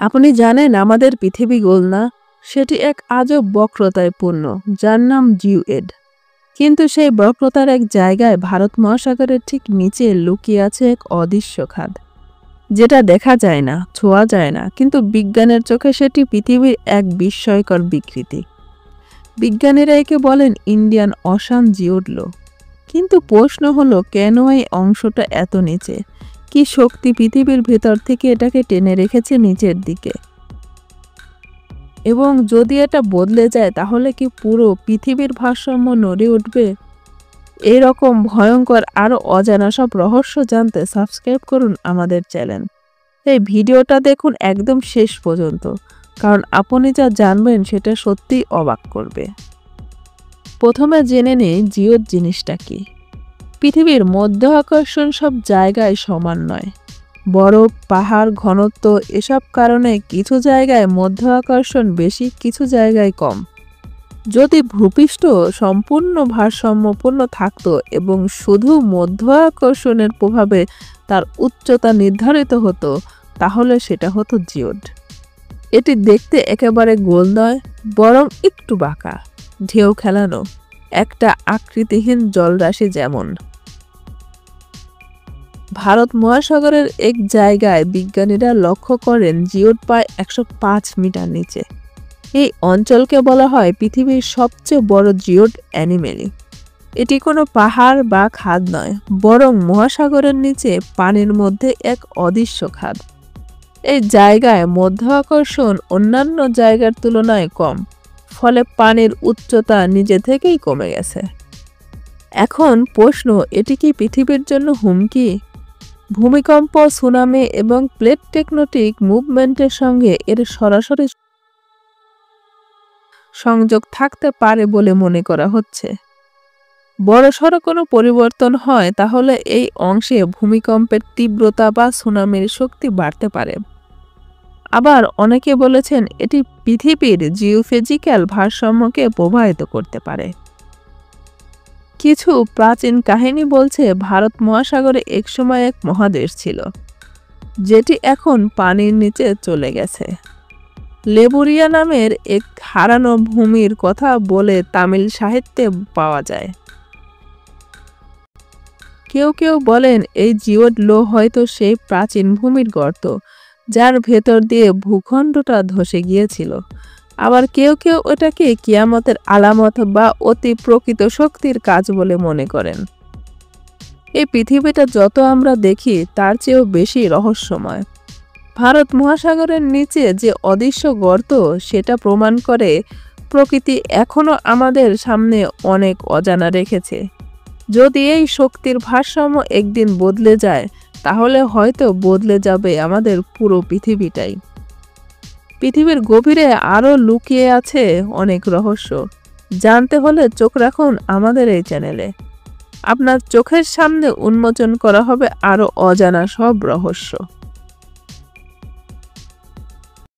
আপনি জানেন আমাদের পৃথিবী গোল না? সেটি এক আজব বক্রতায় পূর্ণ, যার নাম জিওয়েড। কিন্তু সেই বক্রতার এক জায়গায় ভারত মহাসাগরের ঠিক নিচে লুকিয়ে আছে এক অদৃশ্য খাদ, যেটা দেখা যায় না, ছোঁয়া যায় না, কিন্তু বিজ্ঞানের চোখে সেটি পৃথিবীর এক বিস্ময়কর বিকৃতি। বিজ্ঞানীরা একে বলেন ইন্ডিয়ান অশান জিওড লো। কিন্তু প্রশ্ন হলো, কেন এই অংশটা এত নিচে? কি শক্তি পৃথিবীর ভেতর থেকে এটাকে টেনে রেখেছে নিচের দিকে? এবং যদি এটা বদলে যায়, তাহলে কি পুরো পৃথিবীর ভারসাম্য নড়ে উঠবে? এরকম ভয়ঙ্কর আরও অজানা সব রহস্য জানতে সাবস্ক্রাইব করুন আমাদের চ্যানেল। এই ভিডিওটা দেখুন একদম শেষ পর্যন্ত, কারণ আপনি যা জানবেন সেটা সত্যিই অবাক করবে। প্রথমে জেনে নিই জিওড জিনিসটা কি। পৃথিবীর মধ্যাকর্ষণ সব জায়গায় সমান নয়। বরফ, পাহাড়, ঘনত্ব এসব কারণে কিছু জায়গায় মধ্যাকর্ষণ বেশি, কিছু জায়গায় কম। যদি ভূপৃষ্ঠ সম্পূর্ণ ভারসাম্যপূর্ণ থাকত এবং শুধু মধ্যাকর্ষণের প্রভাবে তার উচ্চতা নির্ধারিত হতো, তাহলে সেটা হতো জিওড। এটি দেখতে একেবারে গোল নয়, বরং একটু বাঁকা, ঢেউ খেলানো, একটা আকৃতিহীন জলরাশি। যেমন ভারত মহাসাগরের এক জায়গায় বিজ্ঞানীরা লক্ষ্য করেন জিওড প্রায় 105 মিটার নিচে। এই অঞ্চলকে বলা হয় পৃথিবীর সবচেয়ে বড় জিওড অ্যানোমালি। এটি কোনো পাহাড় বা খাদ নয়, বরং মহাসাগরের নিচে পানির মধ্যে এক অদৃশ্য খাদ। এই জায়গায় মধ্যাকর্ষণ অন্যান্য জায়গার তুলনায় কম, ফলে পানির উচ্চতা নিজে থেকেই কমে গেছে। এখন প্রশ্ন, এটি কি পৃথিবীর জন্য হুমকি? ভূমিকম্প, সুনামি এবং প্লেট টেকটনিক মুভমেন্টের সঙ্গে এর সরাসরি সংযোগ থাকতে পারে বলে মনে করা হচ্ছে। বড়সড় কোনো পরিবর্তন হয়, তাহলে এই অংশে ভূমিকম্পের তীব্রতা বা সুনামির শক্তি বাড়তে পারে। আবার অনেকে বলেছেন এটি পৃথিবীর জিওফিজিক্যাল ভারসাম্যকে প্রভাবিত করতে পারে। কিছু প্রাচীন কাহিনী বলছে ভারত মহাসাগরে একসময় এক মহাদেশ ছিল, যেটি এখন পানির নিচে চলে গেছে। লেবুরিয়া নামের এক হারানো ভূমির কথা বলে তামিল সাহিত্যে পাওয়া যায়। কেউ কেউ বলেন এই জিওড লো হয়তো সেই প্রাচীন ভূমির গর্ত, যার ভেতর দিয়ে ভূখণ্ডটা ধসে গিয়েছিল। আবার কেউ কেউ এটাকে কিয়ামতের আলামত বা অতি প্রকৃত শক্তির কাজ বলে মনে করেন। এই পৃথিবীটা যত আমরা দেখি তার চেয়েও বেশি রহস্যময়। ভারত মহাসাগরের নিচে যে অদৃশ্য গর্ত, সেটা প্রমাণ করে প্রকৃতি এখনো আমাদের সামনে অনেক অজানা রেখেছে। যদি এই শক্তির ভারসাম্য একদিন বদলে যায়, তাহলে হয়তো বদলে যাবে আমাদের পুরো পৃথিবীটাই। পৃথিবীর গভীরে আরও লুকিয়ে আছে অনেক রহস্য। জানতে হলে চোখ রাখুন আমাদের এই চ্যানেলে। আপনার চোখের সামনে উন্মোচন করা হবে আরও অজানা সব রহস্য।